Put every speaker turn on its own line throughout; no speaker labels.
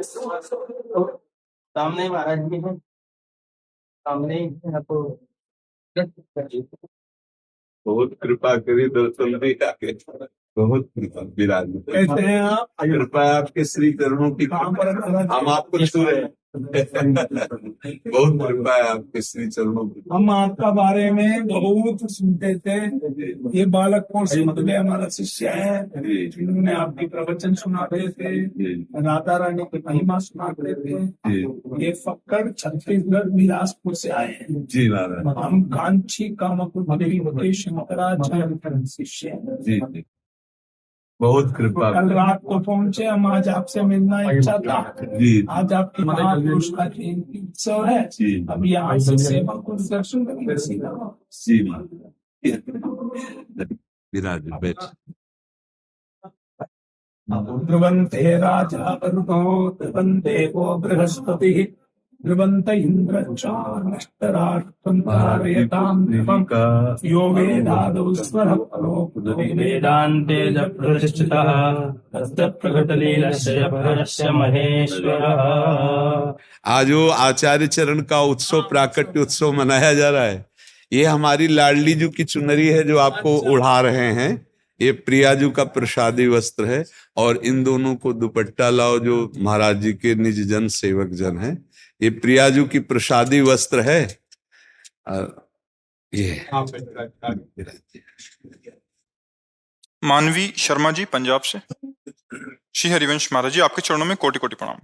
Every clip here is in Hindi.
सामने महाराज जी हैं, सामने ही हैं, तो
बहुत कृपा करी दर्शन दिया के बहुत कृपा विराज
कैसे हैं आप?
कृपा आपके श्री चरणों की
कहाँ पर है?
हम आपको छू रहे हैं बहुत कृपा है आपके श्री चरणों की।
हम आपका बारे में बहुत सुनते थे। ये बालक कौन से मतलब हमारा शिष्य है, जिन्होंने आपकी प्रवचन सुनाते थे, राधा रानी की महिमा सुनाते थे। ये फक्कड़ छत्तीसगढ़ बिलासपुर से आए हैं।
जी महाराज।
हम कांची कामकुटी शंकराचार्य शिष्य हैं।
जी बहुत कृपा।
कल रात को पहुंचे हम, आज आपसे मिलना इच्छा था।
जी
आज आपकी महापुरुष का जयंती उत्सव है। अब यहाँ से सेवा को दर्शन करेंगे।
जी विराज बैठ।
ध्रुवन्ते राजा वरुणो ध्रुवन्ते वो बृहस्पति ध्रुवन्त इन्द्र नष्टराष्ट्रं धारयतां ध्रुवम् यो वेदादौ स्वरः परोक्तो
वेदान्ते च प्रतिष्ठितः तस्य प्रकटलीलस्य परस्य महेश्वरः।
आज वो आचार्य चरण का उत्सव, प्राकट्य उत्सव मनाया जा रहा है। ये हमारी लाडली जू की चुनरी है जो आपको उड़ा रहे हैं। ये प्रियाजू का प्रसादी वस्त्र है और इन दोनों को दुपट्टा लाओ जो महाराज जी के निज जन सेवक जन है। ये प्रियाजू की प्रसादी वस्त्र है। ये
मानवी शर्मा जी पंजाब से। श्री हरिवंश महाराज जी, आपके चरणों में कोटि कोटि प्रणाम।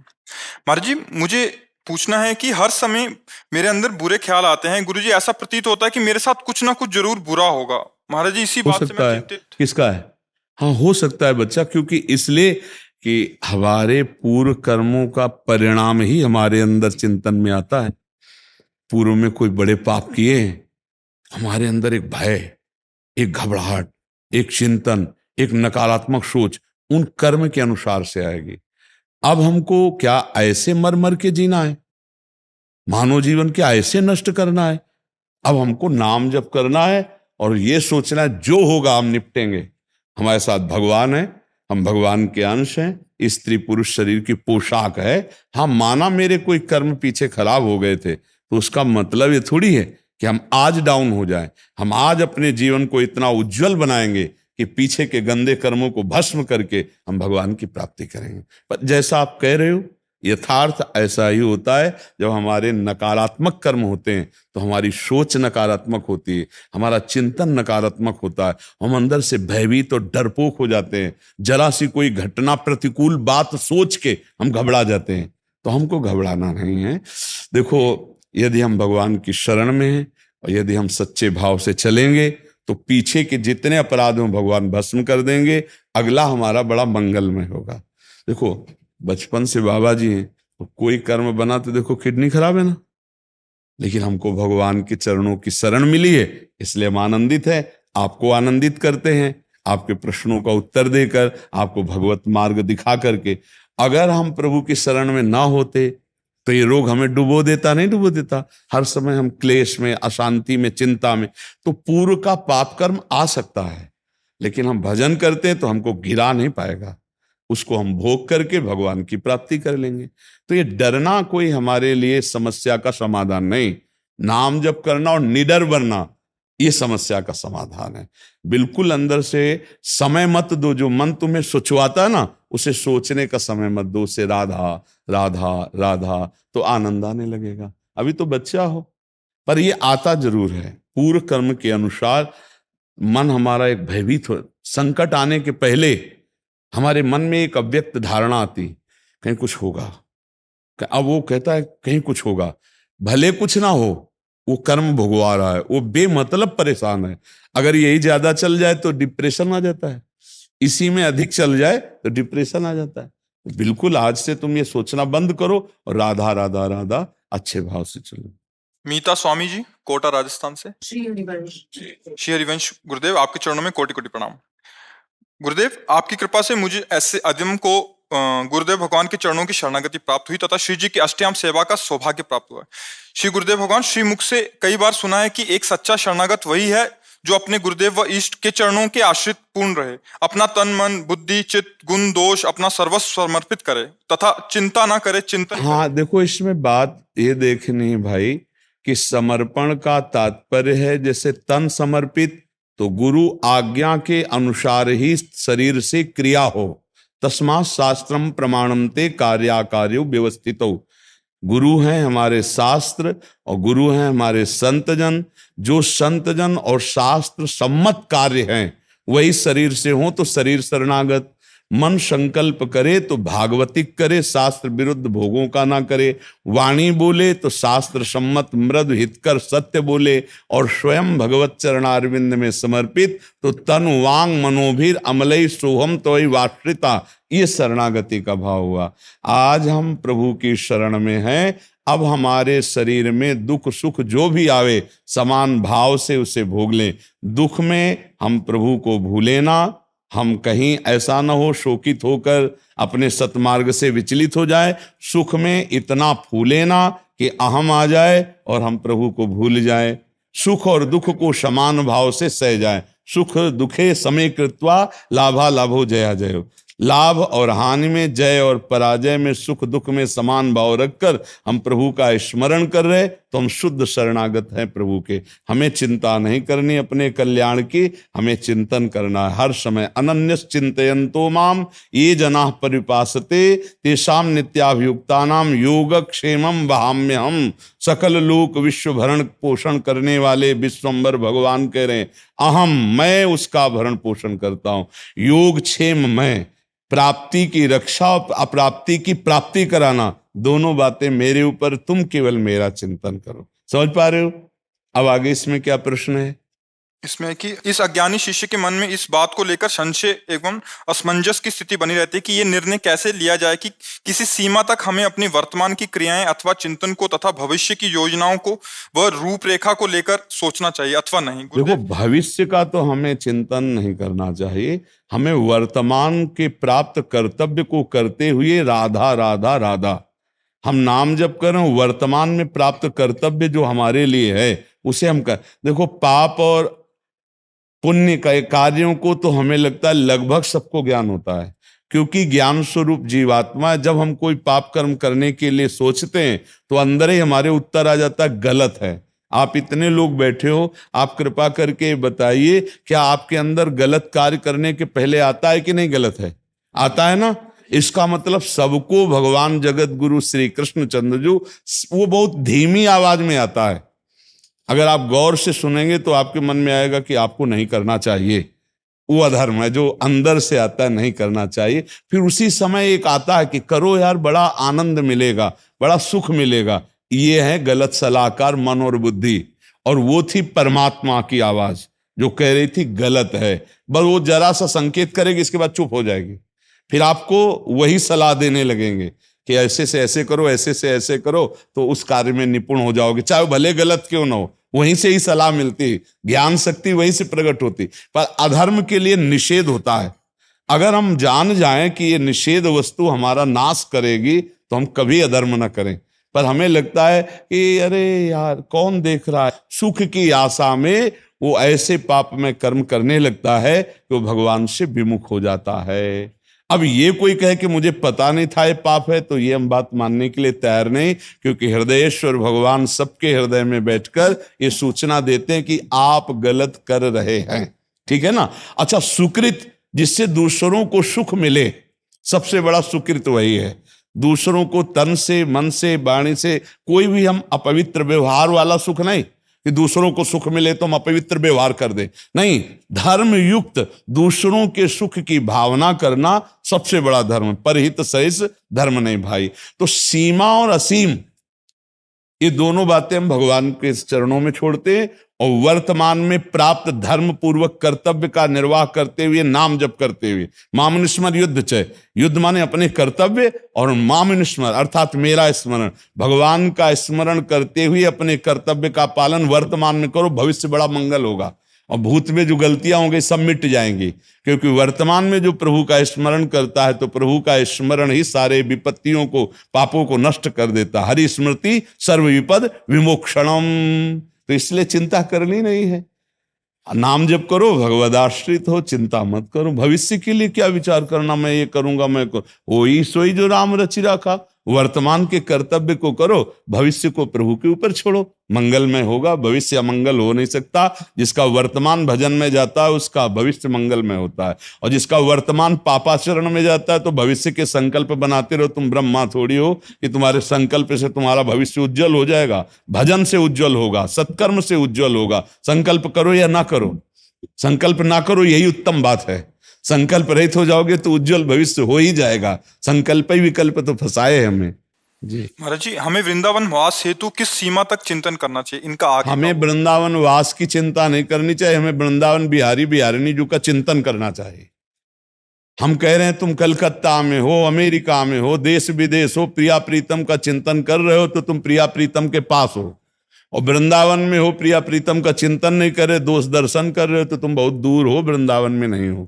महाराज जी, मुझे पूछना है कि हर समय मेरे अंदर बुरे ख्याल आते हैं। गुरुजी, ऐसा प्रतीत होता है कि मेरे साथ कुछ ना कुछ जरूर बुरा होगा। महाराज जी, इसी बात से मैं चिंतित।
किसका है? हाँ, हो सकता है बच्चा, क्योंकि इसलिए कि हमारे पूर्व कर्मों का परिणाम ही हमारे अंदर चिंतन में आता है। पूर्व में कोई बड़े पाप किए, हमारे अंदर एक भय, एक घबराहट, एक चिंतन, एक नकारात्मक सोच उन कर्म के अनुसार से आएगी। अब हमको क्या ऐसे मर मर के जीना है? मानव जीवन क्या ऐसे नष्ट करना है? अब हमको नाम जप करना है और ये सोचना है जो होगा हम निपटेंगे। हमारे साथ भगवान है, हम भगवान के अंश हैं, स्त्री पुरुष शरीर की पोशाक है। हाँ, माना मेरे कोई कर्म पीछे खराब हो गए थे, तो उसका मतलब ये थोड़ी है कि हम आज डाउन हो जाएं। हम आज अपने जीवन को इतना उज्जवल बनाएंगे कि पीछे के गंदे कर्मों को भस्म करके हम भगवान की प्राप्ति करेंगे। पर जैसा आप कह रहे हो, यथार्थ ऐसा ही होता है। जब हमारे नकारात्मक कर्म होते हैं तो हमारी सोच नकारात्मक होती है, हमारा चिंतन नकारात्मक होता है, हम अंदर से भयभीत और डरपोक हो जाते हैं। जरा सी कोई घटना, प्रतिकूल बात सोच के हम घबरा जाते हैं। तो हमको घबराना नहीं है। देखो, यदि हम भगवान की शरण में हैं और यदि हम सच्चे भाव से चलेंगे तो पीछे के जितने अपराध में भगवान भस्म कर देंगे, अगला हमारा बड़ा मंगलमय होगा। देखो, बचपन से बाबा जी हैं, तो कोई कर्म बना तो देखो किडनी खराब है ना, लेकिन हमको भगवान के चरणों की शरण मिली है, इसलिए हम आनंदित है। आपको आनंदित करते हैं आपके प्रश्नों का उत्तर देकर, आपको भगवत मार्ग दिखा करके। अगर हम प्रभु की शरण में ना होते तो ये रोग हमें डुबो देता, नहीं डुबो देता। हर समय हम क्लेश में, अशांति में, चिंता में। तो पूर्व का पाप कर्म आ सकता है, लेकिन हम भजन करते हैं तो हमको गिरा नहीं पाएगा। उसको हम भोग करके भगवान की प्राप्ति कर लेंगे। तो ये डरना कोई हमारे लिए समस्या का समाधान नहीं। नाम जप करना और निडर बनना, ये समस्या का समाधान है। बिल्कुल अंदर से समय मत दो। जो मन तुम्हें सोचवाता है ना, उसे सोचने का समय मत दो। उसे राधा राधा राधा, तो आनंद आने लगेगा। अभी तो बच्चा हो, पर ये आता जरूर है। पूर्व कर्म के अनुसार मन हमारा एक भयभीत हो। संकट आने के पहले हमारे मन में एक अव्यक्त धारणा आती, कहीं कुछ होगा। अब वो कहता है कहीं कुछ होगा, भले कुछ ना हो, वो कर्म भोगवा रहा है, वो बेमतलब परेशान है। अगर यही ज्यादा चल जाए तो डिप्रेशन आ जाता है, इसी में अधिक चल जाए तो डिप्रेशन आ जाता है। बिल्कुल आज से तुम ये सोचना बंद करो और राधा राधा राधा अच्छे भाव से चलो।
मीता स्वामी जी, कोटा राजस्थान से। श्री हरिवंश गुरुदेव, आपके चरणों में कोटि कोटि प्रणाम। गुरुदेव, आपकी कृपा से मुझे ऐसे अदम को गुरुदेव भगवान के चरणों की शरणागति प्राप्त हुई तथा श्री जी की अष्टयाम सेवा का सौभाग्य प्राप्त हुआ। श्री गुरुदेव भगवान, श्री मुख से कई बार सुना है कि एक सच्चा शरणागत वही है जो अपने गुरुदेव व इष्ट के चरणों के आश्रित पूर्ण रहे, अपना तन मन बुद्धि चित्त गुण दोष अपना सर्वस्व समर्पित करे तथा चिंता ना करे, चिंतन
हाँ, देखो इसमें बात ये देखनी है भाई कि समर्पण का तात्पर्य है जैसे तन समर्पित, तो गुरु आज्ञा के अनुसार ही शरीर से क्रिया हो। तस्मात् शास्त्रम प्रमाणम ते कार्याकार्यो व्यवस्थितो। गुरु हैं हमारे शास्त्र और गुरु हैं हमारे संतजन। जो संतजन और शास्त्र सम्मत कार्य हैं वही शरीर से हो तो शरीर शरणागत। मन संकल्प करे तो भागवतिक करे, शास्त्र विरुद्ध भोगों का ना करे। वाणी बोले तो शास्त्र सम्मत मृदु हितकर सत्य बोले और स्वयं भगवत चरणारविंद में समर्पित, तो तन वांग मनोभीर अमलई सोहम तोय वाश्रिता, ये शरणागति का भाव हुआ। आज हम प्रभु की शरण में हैं। अब हमारे शरीर में दुख सुख जो भी आवे समान भाव से उसे भोग लें। दुख में हम प्रभु को भूले ना, हम कहीं ऐसा न हो शोकित होकर अपने सतमार्ग से विचलित हो जाए। सुख में इतना फूले ना कि अहम आ जाए और हम प्रभु को भूल जाए। सुख और दुख को समान भाव से सह जाए। सुख दुखे समय कृत्वा लाभा लाभो जया जयो। लाभ और हानि में, जय और पराजय में, सुख दुख में समान भाव रखकर हम प्रभु का स्मरण कर रहे तो हम शुद्ध शरणागत हैं प्रभु के। हमें चिंता नहीं करनी अपने कल्याण की, हमें चिंतन करना है हर समय। अनन्यस चिंतयन्तो माम ये जनाः परिपासते तेषां नित्याभियुक्तानां योगक्षेमं वहाम्यहम्। सकल लोक विश्व भरण पोषण करने वाले विश्वम्भर भगवान कह रहे हैं अहम, मैं उसका भरण पोषण करता हूँ। योग क्षेम मैं, प्राप्ति की रक्षा और अप्राप्ति की प्राप्ति कराना, दोनों बातें मेरे ऊपर, तुम केवल मेरा चिंतन करो। समझ पा रहे हो? अब आगे इसमें क्या प्रश्न है?
इसमें कि इस अज्ञानी शिष्य के मन में इस बात को लेकर संशय एवं असमंजस की स्थिति बनी रहती है कि ये निर्णय कैसे लिया जाए कि किसी सीमा तक हमें अपनी वर्तमान की क्रियाएं अथवा चिंतन को तथा भविष्य की योजनाओं को व रूपरेखा को लेकर सोचना चाहिए अथवा नहीं।
देखो, भविष्य का तो हमें चिंतन नहीं करना चाहिए। हमें वर्तमान के प्राप्त कर्तव्य को करते हुए राधा राधा राधा हम नाम जप करें, वर्तमान में प्राप्त कर्तव्य जो हमारे लिए है उसे हम कर। देखो, पाप और पुण्य के कार्यों को तो हमें लगता है लगभग सबको ज्ञान होता है, क्योंकि ज्ञान स्वरूप जीवात्मा। जब हम कोई पाप कर्म करने के लिए सोचते हैं तो अंदर ही हमारे उत्तर आ जाता है गलत है। आप इतने लोग बैठे हो, आप कृपा करके बताइए क्या आपके अंदर गलत कार्य करने के पहले आता है कि नहीं? गलत है, आता है ना। इसका मतलब सबको भगवान जगत गुरु श्री कृष्ण चंद्र जो वो बहुत धीमी आवाज में आता है। अगर आप गौर से सुनेंगे तो आपके मन में आएगा कि आपको नहीं करना चाहिए, वो अधर्म है जो अंदर से आता है, नहीं करना चाहिए। फिर उसी समय एक आता है कि करो यार, बड़ा आनंद मिलेगा, बड़ा सुख मिलेगा। ये है गलत सलाहकार मन और बुद्धि। और वो थी परमात्मा की आवाज जो कह रही थी गलत है। बस वो जरा सा संकेत करेगी, इसके बाद चुप हो जाएगी। फिर आपको वही सलाह देने लगेंगे कि ऐसे से ऐसे करो, ऐसे से ऐसे करो, तो उस कार्य में निपुण हो जाओगे, चाहे भले गलत क्यों ना हो। वहीं से ही सलाह मिलती, ज्ञान शक्ति वहीं से प्रकट होती। पर अधर्म के लिए निषेध होता है। अगर हम जान जाएं कि ये निषेध वस्तु हमारा नाश करेगी तो हम कभी अधर्म न करें। पर हमें लगता है कि अरे यार कौन देख रहा है, सुख की आशा में वो ऐसे पाप में कर्म करने लगता है कि वो भगवान से विमुख हो जाता है। अब ये कोई कहे कि मुझे पता नहीं था ये पाप है, तो ये हम बात मानने के लिए तैयार नहीं, क्योंकि हृदयेश्वर भगवान सबके हृदय में बैठकर ये सूचना देते हैं कि आप गलत कर रहे हैं। ठीक है ना? अच्छा, सुकृत जिससे दूसरों को सुख मिले, सबसे बड़ा सुकृत वही है। दूसरों को तन से, मन से, वाणी से, कोई भी हम अपवित्र व्यवहार वाला सुख नहीं कि दूसरों को सुख मिले तो हम अपवित्र व्यवहार कर दे, नहीं। धर्म युक्त दूसरों के सुख की भावना करना सबसे बड़ा धर्म। परहित सहित धर्म नहीं भाई। तो सीमा और असीम, ये दोनों बातें हम भगवान के चरणों में छोड़ते हैं और वर्तमान में प्राप्त धर्म पूर्वक कर्तव्य का निर्वाह करते हुए, नाम जप करते हुए। मामनुस्मर युद्ध चय, युद्ध माने अपने कर्तव्य, और मामनुस्मर अर्थात मेरा स्मरण, भगवान का स्मरण करते हुए अपने कर्तव्य का पालन वर्तमान में करो, भविष्य बड़ा मंगल होगा। और भूत में जो गलतियां होंगी सब मिट जाएंगी, क्योंकि वर्तमान में जो प्रभु का स्मरण करता है तो प्रभु का स्मरण ही सारे विपत्तियों को, पापों को नष्ट कर देता। हरि स्मृति सर्व विपद विमोक्षणम। तो इसलिए चिंता करनी नहीं है। नाम जप करो, भगवदाश्रित हो, चिंता मत करो। भविष्य के लिए क्या विचार करना, मैं ये करूंगा, मैं वही सोई जो राम रचि रखा। वर्तमान के कर्तव्य को करो, भविष्य को प्रभु के ऊपर छोड़ो, मंगलमय होगा। भविष्य अमंगल हो नहीं सकता। जिसका वर्तमान भजन में जाता है उसका भविष्य मंगलमय होता है, और जिसका वर्तमान पापाचरण में जाता है तो भविष्य के संकल्प बनाते रहो। तुम ब्रह्मा थोड़ी हो कि तुम्हारे संकल्प से तुम्हारा भविष्य उज्जवल हो जाएगा। भजन से उज्जवल होगा, सत्कर्म से उज्जवल होगा। संकल्प करो या ना करो, संकल्प ना करो यही उत्तम बात है। संकल्प रहित हो जाओगे तो उज्जवल भविष्य हो ही जाएगा। संकल्प ही विकल्प तो फंसाए हमें जी।
महाराज जी, हमें वृंदावन वास हेतु किस सीमा तक चिंतन करना चाहिए, इनका आगे
हमें वृंदावन वास की चिंता नहीं करनी चाहिए, हमें वृंदावन बिहारी बिहारिणी जी का चिंतन करना चाहिए। हम कह रहे हैं तुम कलकत्ता में हो, अमेरिका में हो, देश विदेश हो, प्रिया प्रीतम का चिंतन कर रहे हो तो तुम प्रिया प्रीतम के पास हो। और वृंदावन में हो, प्रिया प्रीतम का चिंतन नहीं कर रहे, दोष दर्शन कर रहे हो तो तुम बहुत दूर हो, वृंदावन में नहीं हो।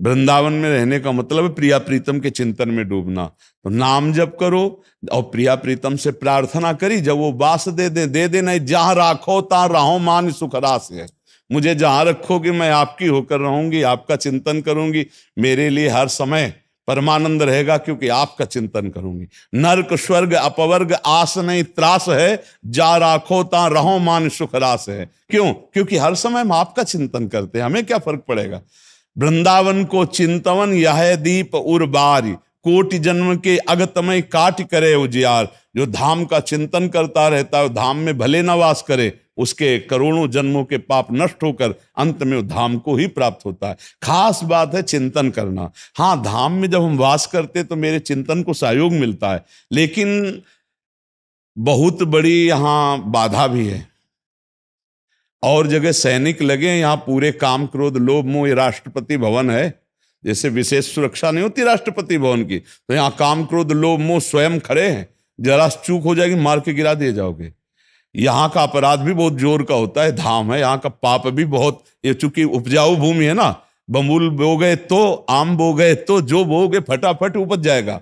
वृंदावन में रहने का मतलब है प्रिया प्रीतम के चिंतन में डूबना। तो नाम जप करो और प्रिया प्रीतम से प्रार्थना करी, जब वो वास दे दे नहीं, जहां राखो ता रहो मान सुख रास है। मुझे जहां रखोगे मैं आपकी होकर रहूंगी, आपका चिंतन करूंगी, मेरे लिए हर समय परमानंद रहेगा, क्योंकि आपका चिंतन करूंगी। नर्क स्वर्ग अपवर्ग आस नहीं त्रास है, जा राखो ता रहो मान सुख रास है। क्यों? क्योंकि हर समय हम आपका चिंतन करते हैं, हमें क्या फर्क पड़ेगा। वृंदावन को चिंतवन यह दीप उर्बारी, कोटि जन्म के अगतमय काट करे उजियार। जो धाम का चिंतन करता रहता है, धाम में भले न वास करे, उसके करोड़ों जन्मों के पाप नष्ट होकर अंत में उस धाम को ही प्राप्त होता है। खास बात है चिंतन करना। हाँ, धाम में जब हम वास करते तो मेरे चिंतन को सहयोग मिलता है, लेकिन बहुत बड़ी यहाँ बाधा भी है। और जगह सैनिक लगे, यहाँ पूरे काम क्रोध लोभ मोह, राष्ट्रपति भवन है, जैसे विशेष सुरक्षा नहीं होती राष्ट्रपति भवन की, तो यहाँ काम क्रोध लोभ मोह स्वयं खड़े हैं। जरा चूक हो जाएगी मार के गिरा दिए जाओगे। यहाँ का अपराध भी बहुत जोर का होता है, धाम है, यहाँ का पाप भी बहुत, ये चूंकि उपजाऊ भूमि है ना, बबूल बो गए तो आम बो गए तो जो बोगे फटाफट उपज जाएगा।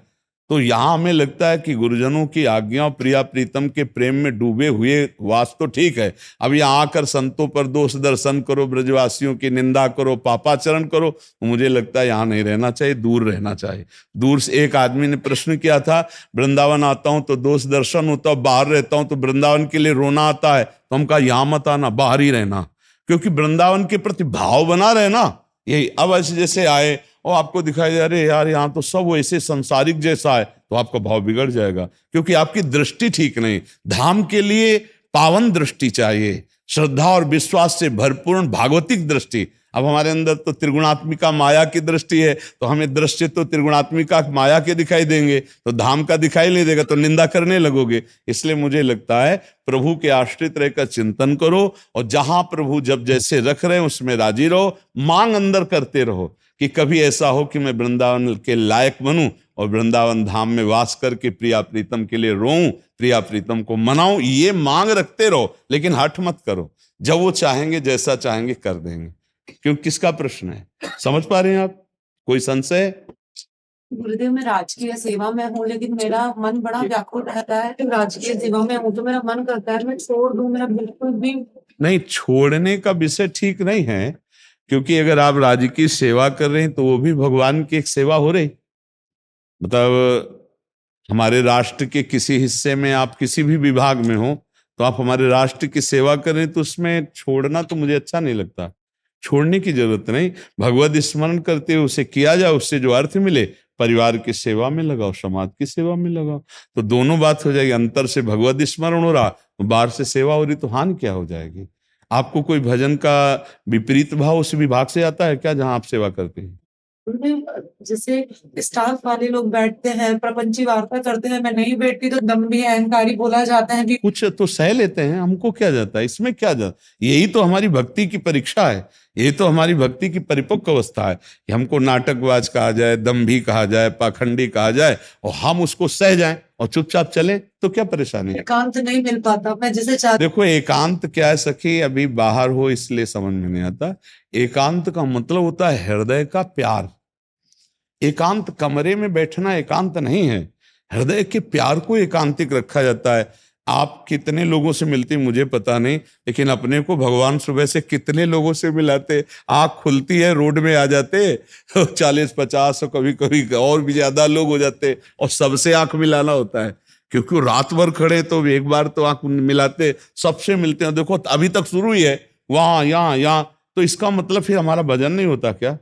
तो यहाँ हमें लगता है कि गुरुजनों की आज्ञा, प्रिया प्रीतम के प्रेम में डूबे हुए वास तो ठीक है। अब यहाँ आकर संतों पर दोष दर्शन करो, ब्रजवासियों की निंदा करो, पापाचरण करो, तो मुझे लगता है यहाँ नहीं रहना चाहिए, दूर रहना चाहिए। दूर से एक आदमी ने प्रश्न किया था, वृंदावन आता हूँ तो दोष दर्शन होता है, बाहर रहता हूँ तो वृंदावन के लिए रोना आता है। तो हम कहा यहाँ मत आना, बाहर ही रहना, क्योंकि वृंदावन के प्रति भाव बना रहना। यही अब ऐसे जैसे आए और आपको दिखाई दे अरे यार यहाँ तो सब वैसे संसारिक जैसा है, तो आपका भाव बिगड़ जाएगा, क्योंकि आपकी दृष्टि ठीक नहीं। धाम के लिए पावन दृष्टि चाहिए, श्रद्धा और विश्वास से भरपूर्ण भागवतिक दृष्टि। अब हमारे अंदर तो त्रिगुणात्मिका माया की दृष्टि है, तो हमें दृष्टि तो त्रिगुणात्मिका माया के दिखाई देंगे, तो धाम का दिखाई नहीं देगा, तो निंदा करने लगोगे। इसलिए मुझे लगता है प्रभु के आश्रित रहकर चिंतन करो, और जहां प्रभु जब जैसे रख रहे हैं उसमें राजी रहो, मांग अंदर करते रहो कि कभी ऐसा हो कि मैं वृंदावन के लायक बनूं और वृंदावन धाम में वास करके प्रिया प्रीतम के लिए रोऊं, प्रिया प्रीतम को मनाऊं। ये मांग रखते रहो, लेकिन हठ मत करो। जब वो चाहेंगे, जैसा चाहेंगे कर देंगे। क्यों, किसका प्रश्न है, समझ पा रहे हैं आप? कोई संशय?
गुरुदेव, मैं राजकीय सेवा में हूँ, लेकिन मेरा मन बड़ा व्याकुल रहता है। तो राजकीय सेवा में हूँ तो मेरा मन करता है मैं छोड़ दूं, मेरा बिल्कुल भी
नहीं, छोड़ने का विषय ठीक नहीं है, क्योंकि अगर आप राज्य की सेवा कर रहे हैं तो वो भी भगवान की एक सेवा हो रही। मतलब हमारे राष्ट्र के किसी हिस्से में आप किसी भी विभाग में हो तो आप हमारे राष्ट्र की सेवा कर रहे हैं, तो उसमें छोड़ना तो मुझे अच्छा नहीं लगता। छोड़ने की जरूरत नहीं, भगवत स्मरण करते हुए उसे किया जाए, उससे जो अर्थ मिले परिवार की सेवा में लगाओ, समाज की सेवा में लगाओ, तो दोनों बात हो जाएगी। अंतर से भगवत स्मरण हो रहा, बाहर से सेवा हो रही, तो हानि क्या हो जाएगी? आपको कोई भजन का विपरीत भाव उस विभाग से आता है क्या जहां आप सेवा करते हैं?
जैसे स्टाफ वाले लोग बैठते हैं, प्रपंची वार्ता करते हैं, मैं नहीं बैठती तो दम्भी अहंकारी बोला जाता है कि
कुछ तो सह लेते हैं, हमको क्या जाता है, इसमें क्या जाता? यही तो हमारी भक्ति की परीक्षा है, यही तो हमारी भक्ति की परिपक्व अवस्था है कि हमको नाटकबाज कहा जाए, दम्भी कहा जाए, पाखंडी कहा जाए, और हम उसको सह जाएं और चुपचाप चले, तो क्या परेशानी है?
एकांत नहीं मिल पाता, मैं जैसे चाहती।
देखो, एकांत क्या है सखी, अभी बाहर हो इसलिए समझ में नहीं आता। एकांत का मतलब होता है हृदय का प्यार। एकांत कमरे में बैठना एकांत नहीं है, हृदय के प्यार को एकांतिक रखा जाता है। आप कितने लोगों से मिलते मुझे पता नहीं, लेकिन अपने को भगवान सुबह से कितने लोगों से मिलाते। आँख खुलती है, रोड में आ जाते 40-50 और कभी कभी और भी ज्यादा लोग हो जाते, और सबसे आंख मिलाना होता है, क्योंकि रात भर खड़े तो एक बार तो आंख मिलाते, सबसे मिलते हैं। देखो अभी तक शुरू ही है, वहां यहाँ यहाँ, तो इसका मतलब फिर हमारा भजन नहीं होता क्या?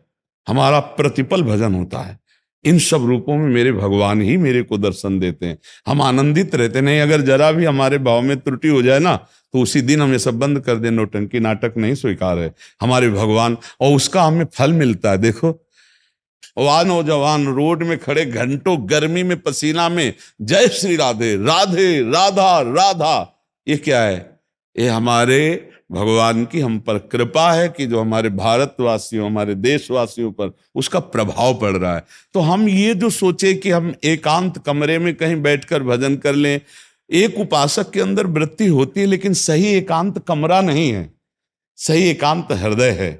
हमारा प्रतिपल भजन होता है। इन सब रूपों में मेरे भगवान ही मेरे को दर्शन देते हैं, हम आनंदित रहते नहीं। अगर जरा भी हमारे भाव में त्रुटि हो जाए ना, तो उसी दिन हम ये सब बंद कर दें, नौटंकी नाटक नहीं स्वीकार है हमारे भगवान, और उसका हमें फल मिलता है। देखो वह नौजवान रोड में खड़े घंटों गर्मी में पसीना में जय श्री राधे राधे राधा राधा, ये क्या है? ये हमारे भगवान की हम पर कृपा है कि जो हमारे भारतवासियों, हमारे देशवासियों पर उसका प्रभाव पड़ रहा है। तो हम ये जो सोचे कि हम एकांत कमरे में कहीं बैठकर भजन कर लें, एक उपासक के अंदर वृत्ति होती है, लेकिन सही एकांत कमरा नहीं है, सही एकांत हृदय है।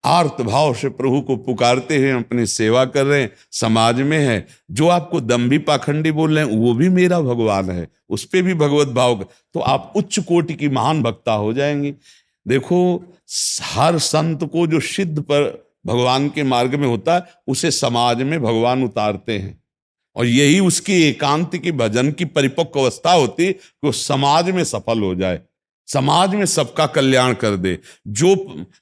आर्त भाव से प्रभु को पुकारते हुए अपनी सेवा कर रहे हैं, समाज में है। जो आपको दम्भी पाखंडी बोल रहे हैं वो भी मेरा भगवान है, उस पर भी भगवत भाव, तो आप उच्च कोटि की महान भक्ता हो जाएंगे। देखो हर संत को जो सिद्ध पर भगवान के मार्ग में होता है, उसे समाज में भगवान उतारते हैं, और यही उसकी एकांत की भजन की परिपक्व अवस्था होती कि वो समाज में सफल हो जाए, समाज में सबका कल्याण कर दे। जो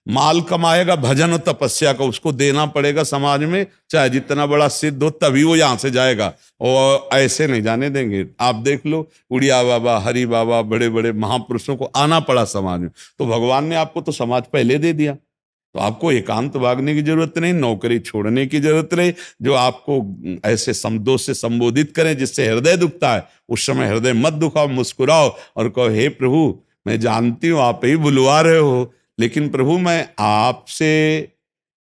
माल कमाएगा भजन और तपस्या का, उसको देना पड़ेगा समाज में, चाहे जितना बड़ा सिद्ध हो, तभी वो यहां से जाएगा, और ऐसे नहीं जाने देंगे। आप देख लो उड़िया बाबा, हरि बाबा, बड़े बड़े महापुरुषों को आना पड़ा समाज में, तो भगवान ने आपको तो समाज पहले दे दिया, तो आपको एकांत भागने की जरूरत नहीं, नौकरी छोड़ने की जरूरत नहीं। जो आपको ऐसे समदोष से संबोधित करें जिससे हृदय दुखता है, उस समय हृदय मत दुखाओ, मुस्कुराओ और कहो हे प्रभु, मैं जानती हूं आप ही बुलवा रहे हो, लेकिन प्रभु मैं आपसे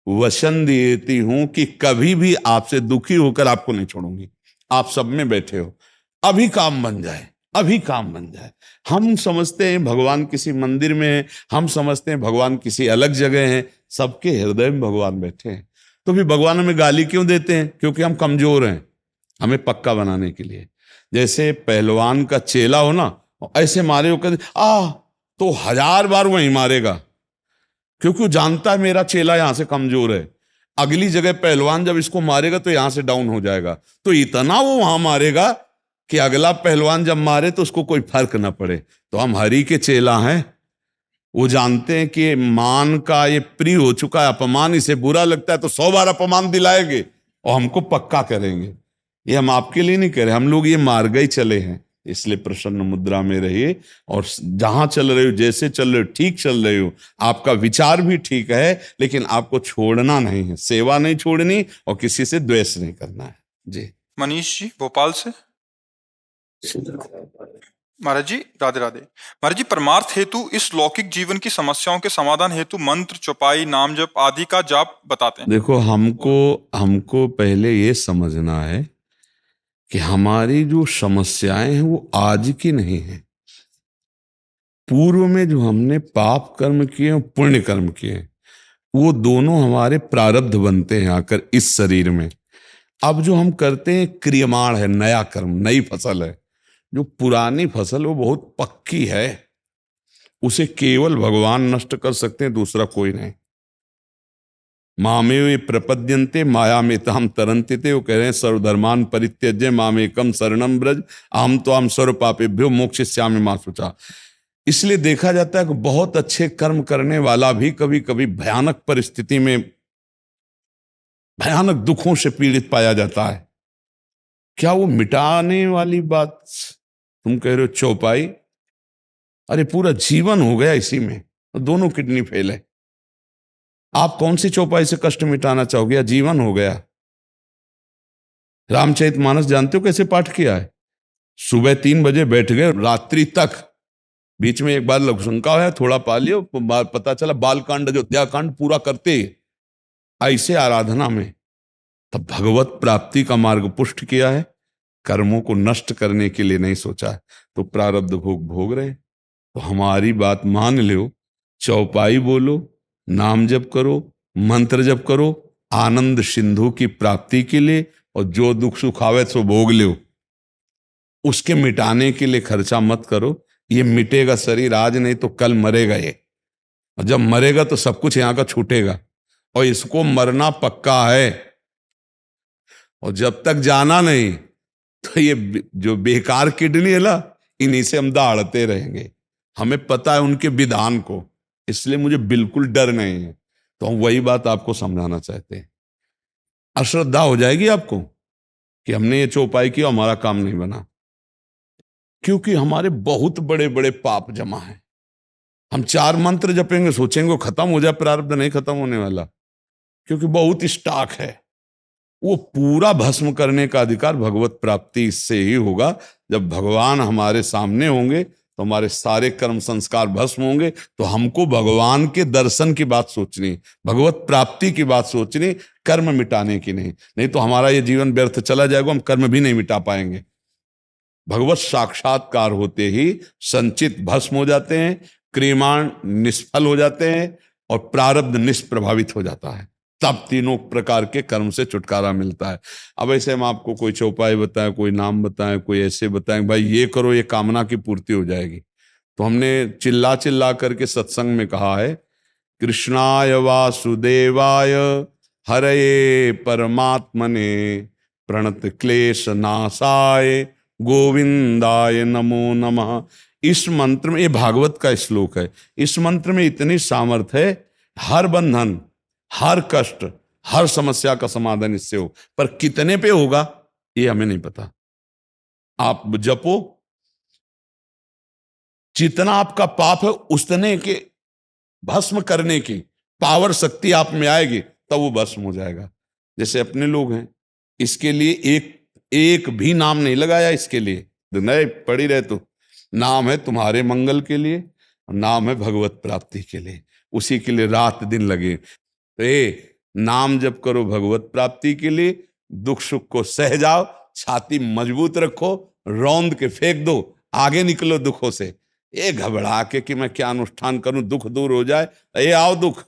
वचन देती हूं कि कभी भी आपसे दुखी होकर आपको नहीं छोड़ूंगी। आप सब में बैठे हो, अभी काम बन जाए, अभी काम बन जाए। हम समझते हैं भगवान किसी मंदिर में है, हम समझते हैं भगवान किसी अलग जगह है, सबके हृदय में भगवान बैठे हैं। तो फिर भगवान हमें गाली क्यों देते हैं? क्योंकि हम कमजोर हैं, हमें पक्का बनाने के लिए। जैसे पहलवान का चेला हो ना, ऐसे मारे हो कर तो 1000 बार वहीं मारेगा, क्योंकि वो जानता है मेरा चेला यहां से कमजोर है, अगली जगह पहलवान जब इसको मारेगा तो यहां से डाउन हो जाएगा, तो इतना वो वहां मारेगा कि अगला पहलवान जब मारे तो उसको कोई फर्क ना पड़े। तो हम हरि के चेला हैं, वो जानते हैं कि मान का ये प्रिय हो चुका है, अपमान इसे बुरा लगता है, तो 100 बार अपमान दिलाएंगे और हमको पक्का करेंगे। ये हम आपके लिए नहीं कह रहे, हम लोग ये मार्ग ही चले हैं। इसलिए प्रसन्न मुद्रा में रहिए, और जहां चल रहे हो, जैसे चल रहे हो, ठीक चल रहे हो, आपका विचार भी ठीक है, लेकिन आपको छोड़ना नहीं है, सेवा नहीं छोड़नी और किसी से द्वेष नहीं करना है। जी
मनीष जी भोपाल से। महाराज जी राधे राधे। महाराज जी परमार्थ हेतु इस लौकिक जीवन की समस्याओं के समाधान हेतु मंत्र, चौपाई, नाम जप आदि का जाप बताते हैं।
देखो हमको पहले ये समझना है कि हमारी जो समस्याएं हैं वो आज की नहीं है, पूर्व में जो हमने पाप कर्म किए और पुण्य कर्म किए, वो दोनों हमारे प्रारब्ध बनते हैं आकर इस शरीर में। अब जो हम करते हैं क्रियमाण है, नया कर्म, नई फसल है। जो पुरानी फसल वो बहुत पक्की है, उसे केवल भगवान नष्ट कर सकते हैं, दूसरा कोई नहीं। मामेव प्रपद्यन्ते माया में ताम तरन्ते थे, वो कह रहे हैं सर्वधर्मान परित्यज्य मामेकम शरणम ब्रज अहम त्वाम सर्व पापेभ्यो मोक्षयिष्यामि मा शुचा। इसलिए देखा जाता है कि बहुत अच्छे कर्म करने वाला भी कभी कभी भयानक परिस्थिति में, भयानक दुखों से पीड़ित पाया जाता है। क्या वो मिटाने वाली बात तुम कह रहे हो चौपाई? अरे पूरा जीवन हो गया इसी में, दोनों किडनी फेल है। आप कौन सी चौपाई से कष्ट मिटाना चाहोगे? या जीवन हो गया। रामचरितमानस जानते हो कैसे पाठ किया है? सुबह 3 बजे बैठ गए, रात्रि तक, बीच में एक बार लघुशंका है, थोड़ा पा लियो, पता चला बालकांड अयोध्याकांड पूरा करते ऐसे आराधना में, तब भगवत प्राप्ति का मार्ग पुष्ट किया है। कर्मों को नष्ट करने के लिए नहीं सोचा है, तो प्रारब्ध भोग रहे। तो हमारी बात मान लो, चौपाई बोलो, नाम जप करो, मंत्र जप करो, आनंद सिंधु की प्राप्ति के लिए, और जो दुख सुख आवे सो भोग लो। उसके मिटाने के लिए खर्चा मत करो। ये मिटेगा शरीर आज, नहीं तो कल मरेगा ये, और जब मरेगा तो सब कुछ यहां का छूटेगा, और इसको मरना पक्का है। और जब तक जाना नहीं तो ये जो बेकार किडनी है ना, इन्हीं से हम दहाड़ते रहेंगे। हमें पता है उनके विधान को, इसलिए मुझे बिल्कुल डर नहीं है। तो हम वही बात आपको समझाना चाहते हैं। अश्रद्धा हो जाएगी आपको कि हमने ये चौपाई किया, हमारा काम नहीं बना, क्योंकि हमारे बहुत बड़े बड़े पाप जमा हैं। हम 4 मंत्र जपेंगे, सोचेंगे वो खत्म हो जाए, प्रारब्ध नहीं खत्म होने वाला, क्योंकि बहुत स्टॉक है। वो पूरा भस्म करने का अधिकार भगवत प्राप्ति इससे ही होगा। जब भगवान हमारे सामने होंगे तो हमारे सारे कर्म संस्कार भस्म होंगे। तो हमको भगवान के दर्शन की बात सोचनी, भगवत प्राप्ति की बात सोचनी, कर्म मिटाने की नहीं। नहीं तो हमारा ये जीवन व्यर्थ चला जाएगा, हम कर्म भी नहीं मिटा पाएंगे। भगवत साक्षात्कार होते ही संचित भस्म हो जाते हैं, क्रियमाण निष्फल हो जाते हैं, और प्रारब्ध निष्प्रभावित हो जाता है। तब तीनों प्रकार के कर्म से छुटकारा मिलता है। अब ऐसे हम आपको कोई चौपाई बताएं, कोई नाम बताएं, कोई ऐसे बताएं भाई ये करो, ये कामना की पूर्ति हो जाएगी, तो हमने चिल्ला चिल्ला करके सत्संग में कहा है, कृष्णाय वासुदेवाय हरये परमात्मने प्रणत क्लेश नाशाय गोविंदाय नमो नमः। इस मंत्र में, ये भागवत का श्लोक है, इस मंत्र में इतनी सामर्थ्य है, हर बंधन, हर कष्ट, हर समस्या का समाधान इससे हो। पर कितने पे होगा ये हमें नहीं पता। आप जपो, जितना आपका पाप है उतने के भस्म करने की पावर शक्ति आप में आएगी, तब वो भस्म हो जाएगा। जैसे अपने लोग हैं, इसके लिए एक भी नाम नहीं लगाया, इसके लिए नहीं पड़ी रहे, तो नाम है तुम्हारे मंगल के लिए, नाम है भगवत प्राप्ति के लिए, उसी के लिए रात दिन लगे। नाम जप करो भगवत प्राप्ति के लिए, दुख सुख को सह जाओ, छाती मजबूत रखो, रौंद के फेंक दो, आगे निकलो दुखों से। ये घबरा के कि मैं क्या अनुष्ठान करूं दुख दूर हो जाए, ये आओ दुख,